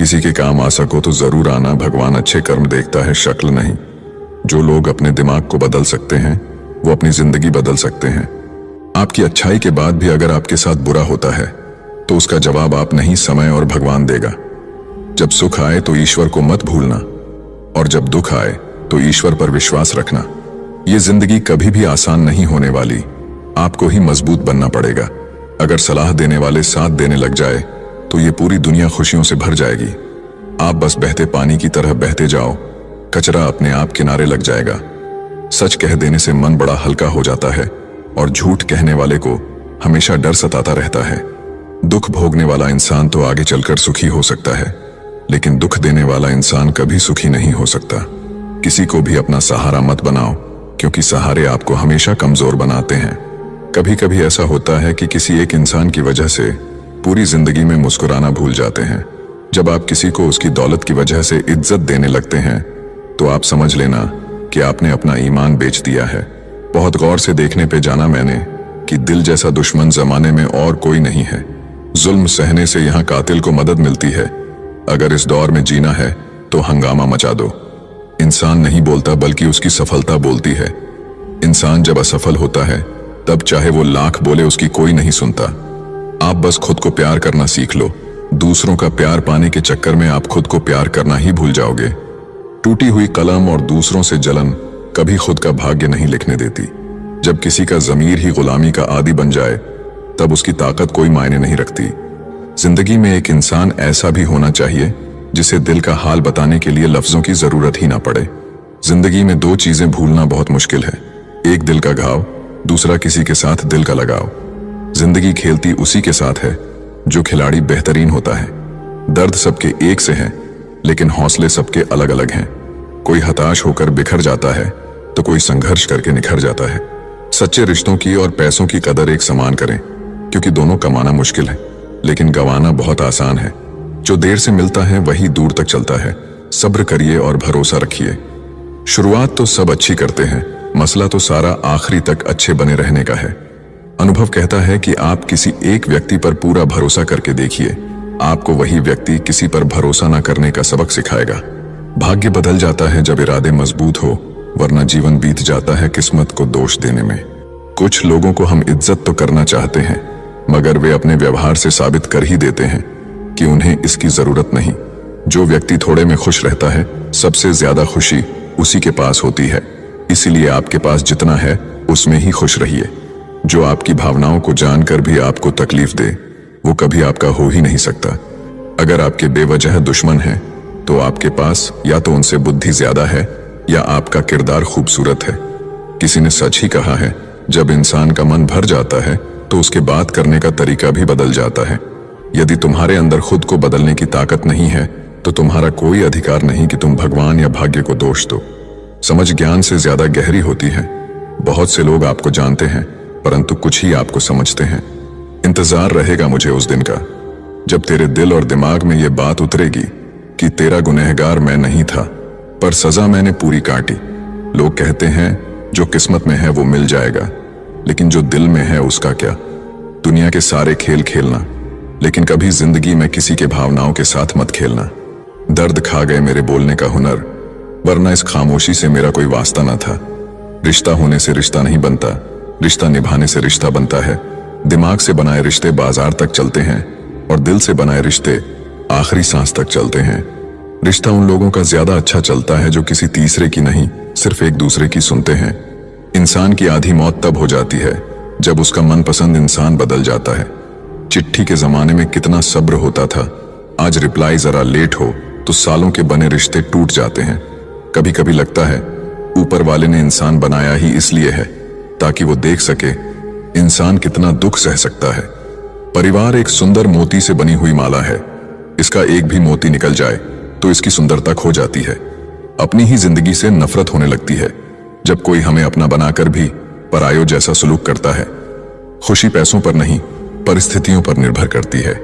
किसी के काम आ सको तो जरूर आना, भगवान अच्छे कर्म देखता है, शक्ल नहीं। जो लोग अपने दिमाग को बदल सकते हैं वो अपनी जिंदगी बदल सकते हैं। आपकी अच्छाई के बाद भी अगर आपके साथ बुरा होता है तो उसका जवाब आप नहीं, समय और भगवान देगा। जब सुख आए तो ईश्वर को मत भूलना, और जब दुख आए तो ईश्वर पर विश्वास रखना। ये जिंदगी कभी भी आसान नहीं होने वाली, आपको ही मजबूत बनना पड़ेगा। अगर सलाह देने वाले साथ देने लग जाए तो ये पूरी दुनिया खुशियों से भर जाएगी। आप बस बहते पानी की तरह बहते जाओ, कचरा अपने आप किनारे लग जाएगा। सच कह देने से मन बड़ा हल्का हो जाता है, और झूठ कहने वाले को हमेशा डर सताता रहता है। दुख भोगने वाला इंसान तो आगे चलकर सुखी हो सकता है, लेकिन दुख देने वाला इंसान कभी सुखी नहीं हो सकता। किसी को भी अपना सहारा मत बनाओ, क्योंकि सहारे आपको हमेशा कमजोर बनाते हैं। कभी कभी ऐसा होता है कि किसी एक इंसान की वजह से पूरी जिंदगी में मुस्कुराना भूल जाते हैं। जब आप किसी को उसकी दौलत की वजह से इज्जत देने लगते हैं तो आप समझ लेना कि आपने अपना ईमान बेच दिया है। बहुत गौर से देखने पे जाना मैंने कि दिल जैसा दुश्मन जमाने में और कोई नहीं है। जुल्म सहने से यहाँ कातिल को मदद मिलती है। अगर इस दौर में जीना है तो हंगामा मचा दो। इंसान नहीं बोलता बल्कि उसकी सफलता बोलती है। इंसान जब असफल होता है तब चाहे वो लाख बोले उसकी कोई नहीं सुनता। आप बस खुद को प्यार करना सीख लो। दूसरों का प्यार पाने के चक्कर में आप खुद को प्यार करना ही भूल जाओगे। टूटी हुई कलम और दूसरों से जलन कभी खुद का भाग्य नहीं लिखने देती। जब किसी का जमीर ही गुलामी का आदी बन जाए तब उसकी ताकत कोई मायने नहीं रखती। जिंदगी में एक इंसान ऐसा भी होना चाहिए जिसे दिल का हाल बताने के लिए लफ्जों की जरूरत ही ना पड़े। जिंदगी में दो चीजें भूलना बहुत मुश्किल है, एक दिल का घाव, दूसरा किसी के साथ दिल का लगाव। जिंदगी खेलती उसी के साथ है जो खिलाड़ी बेहतरीन होता है। दर्द सबके एक से है, लेकिन हौसले सबके अलग अलग हैं। कोई हताश होकर बिखर जाता है तो कोई संघर्ष करके निखर जाता है। सच्चे रिश्तों की और पैसों की कदर एक समान करें, क्योंकि दोनों कमाना मुश्किल है लेकिन गंवाना बहुत आसान है। जो देर से मिलता है वही दूर तक चलता है। सब्र करिए और भरोसा रखिए। शुरुआत तो सब अच्छी करते हैं, मसला तो सारा आखिरी तक अच्छे बने रहने का है। अनुभव कहता है कि आप किसी एक व्यक्ति पर पूरा भरोसा करके देखिए, आपको वही व्यक्ति किसी पर भरोसा न करने का सबक सिखाएगा। भाग्य बदल जाता है जब इरादे मजबूत हो, वरना जीवन बीत जाता है किस्मत को दोष देने में। कुछ लोगों को हम इज्जत तो करना चाहते हैं, मगर वे अपने व्यवहार से साबित कर ही देते हैं कि उन्हें इसकी जरूरत नहीं। जो व्यक्ति थोड़े में खुश रहता है, सबसे ज्यादा खुशी उसी के पास होती है। इसीलिए आपके पास जितना है उसमें ही खुश रहिए। जो आपकी भावनाओं को जानकर भी आपको तकलीफ दे वो कभी आपका हो ही नहीं सकता। अगर आपके बेवजह दुश्मन हैं तो आपके पास या तो उनसे बुद्धि ज्यादा है या आपका किरदार खूबसूरत है। किसी ने सच ही कहा है, जब इंसान का मन भर जाता है तो उसके बात करने का तरीका भी बदल जाता है। यदि तुम्हारे अंदर खुद को बदलने की ताकत नहीं है तो तुम्हारा कोई अधिकार नहीं कि तुम भगवान या भाग्य को दोष दो। समझ ज्ञान से ज्यादा गहरी होती है। बहुत से लोग आपको जानते हैं परंतु कुछ ही आपको समझते हैं। इंतजार रहेगा मुझे उस दिन का जब तेरे दिल और दिमाग में ये बात उतरेगी कि तेरा गुनहगार मैं नहीं था, पर सजा मैंने पूरी काटी। लोग कहते हैं जो किस्मत में है वो मिल जाएगा, लेकिन जो दिल में है उसका क्या। दुनिया के सारे खेल खेलना, लेकिन कभी जिंदगी में किसी के भावनाओं के साथ मत खेलना। दर्द खा गए मेरे बोलने का हुनर, वरना इस खामोशी से मेरा कोई वास्ता न था। रिश्ता होने से रिश्ता नहीं बनता, रिश्ता निभाने से रिश्ता बनता है। दिमाग से बनाए रिश्ते बाजार तक चलते हैं और दिल से बनाए रिश्ते आखिरी सांस तक चलते हैं। रिश्ता उन लोगों का ज्यादा अच्छा चलता है जो किसी तीसरे की नहीं, सिर्फ एक दूसरे की सुनते हैं। इंसान की आधी मौत तब हो जाती है जब उसका मनपसंद इंसान बदल जाता है। चिट्ठी के जमाने में कितना सब्र होता था, आज रिप्लाई जरा लेट हो तो सालों के बने रिश्ते टूट जाते हैं। कभी कभी लगता है ऊपर वाले ने इंसान बनाया ही इसलिए है ताकि वो देख सके इंसान कितना दुख सह सकता है। परिवार एक सुंदर मोती से बनी हुई माला है, इसका एक भी मोती निकल जाए तो इसकी सुंदरता खो जाती है। अपनी ही जिंदगी से नफरत होने लगती है जब कोई हमें अपना बनाकर भी परायों जैसा सलूक करता है। खुशी पैसों पर नहीं, परिस्थितियों पर निर्भर करती है।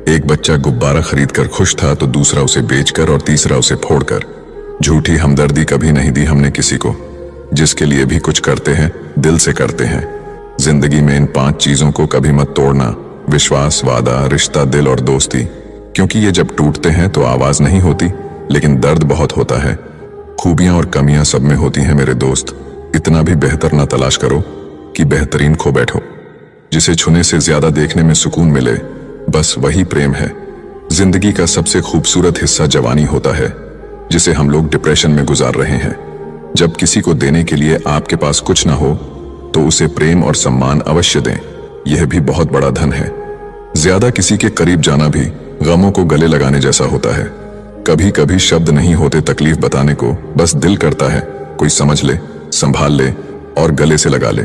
एक बच्चा गुब्बारा खरीदकर खुश था तो दूसरा उसे बेचकर और तीसरा उसे फोड़कर। झूठी हमदर्दी कभी नहीं दी हमने किसी को। जिसके लिए भी कुछ करते हैं दिल से करते हैं। जिंदगी में इन 5 चीजों को कभी मत तोड़ना, विश्वास, वादा, रिश्ता, दिल और दोस्ती, क्योंकि ये जब टूटते हैं तो आवाज नहीं होती, लेकिन दर्द बहुत होता है। खूबियां और कमियां सब में होती हैं मेरे दोस्त। इतना भी बेहतर ना तलाश करो कि बेहतरीन खो बैठो। जिसे छूने से ज्यादा देखने में सुकून मिले, बस वही प्रेम है। जिंदगी का सबसे खूबसूरत हिस्सा जवानी होता है, जिसे हम लोग डिप्रेशन में गुजार रहे हैं। जब किसी को देने के लिए आपके पास कुछ ना हो, तो उसे प्रेम और सम्मान अवश्य दें। यह भी बहुत बड़ा धन है। ज्यादा किसी के करीब जाना भी गमों को गले लगाने जैसा होता है। कभी कभी शब्द नहीं होते तकलीफ बताने को, बस दिल करता है कोई समझ ले, संभाल ले और गले से लगा ले।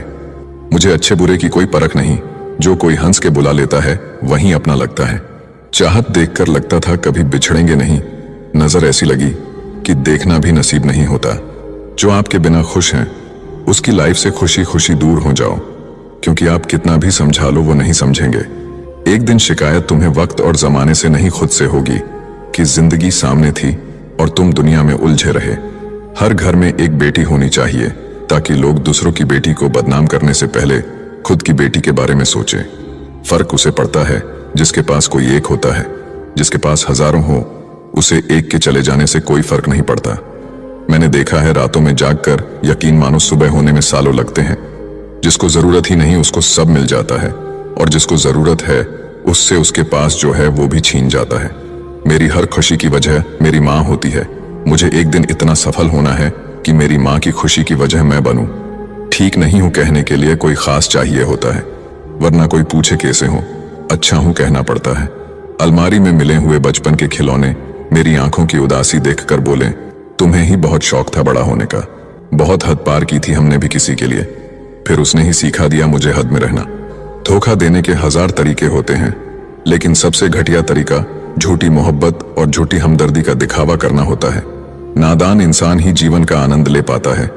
मुझे अच्छे बुरे की कोई परख नहीं, जो कोई हंस के बुला लेता है वहीं अपना लगता है। चाहत देखकर लगता था कभी बिछड़ेंगे नहीं, नजर ऐसी लगी कि देखना भी नसीब नहीं होता। जो आपके बिना खुश हैं, उसकी लाइफ से खुशी खुशी दूर हो जाओ, क्योंकि आप कितना भी समझा लो वो नहीं समझेंगे। एक दिन शिकायत तुम्हें वक्त और जमाने से नहीं खुद से होगी कि जिंदगी सामने थी और तुम दुनिया में उलझे रहे। हर घर में एक बेटी होनी चाहिए, ताकि लोग दूसरों की बेटी को बदनाम करने से पहले खुद की बेटी के बारे में सोचें। फर्क उसे पड़ता है जिसके पास कोई एक होता है, जिसके पास हजारों हो उसे एक के चले जाने से कोई फर्क नहीं पड़ता। मैंने देखा है रातों में जागकर यकीन मानो सुबह होने में सालों लगते हैं। जिसको जरूरत ही नहीं उसको सब मिल जाता है, और जिसको जरूरत है उससे उसके पास जो है वो भी छीन जाता है। मेरी हर खुशी की वजह मेरी माँ होती है। मुझे एक दिन इतना सफल होना है कि मेरी माँ की खुशी की वजह मैं बनूं। ठीक नहीं हूं कहने के लिए कोई खास चाहिए होता है, वरना कोई पूछे कैसे हो, अच्छा हूं कहना पड़ता है। अलमारी में मिले हुए बचपन के खिलौने मेरी आंखों की उदासी देखकर बोले, तुम्हें ही बहुत शौक था बड़ा होने का। बहुत हद पार की थी हमने भी किसी के लिए, फिर उसने ही सिखा दिया मुझे हद में रहना। धोखा देने के हजार तरीके होते हैं, लेकिन सबसे घटिया तरीका झूठी मोहब्बत और झूठी हमदर्दी का दिखावा करना होता है। नादान इंसान ही जीवन का आनंद ले पाता है,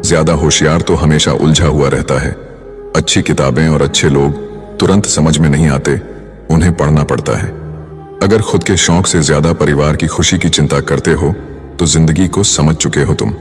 ज्यादा होशियार तो हमेशा उलझा हुआ रहता है। अच्छी किताबें और अच्छे लोग तुरंत समझ में नहीं आते, उन्हें पढ़ना पड़ता है। अगर खुद के शौक से ज्यादा परिवार की खुशी की चिंता करते हो, तो जिंदगी को समझ चुके हो तुम।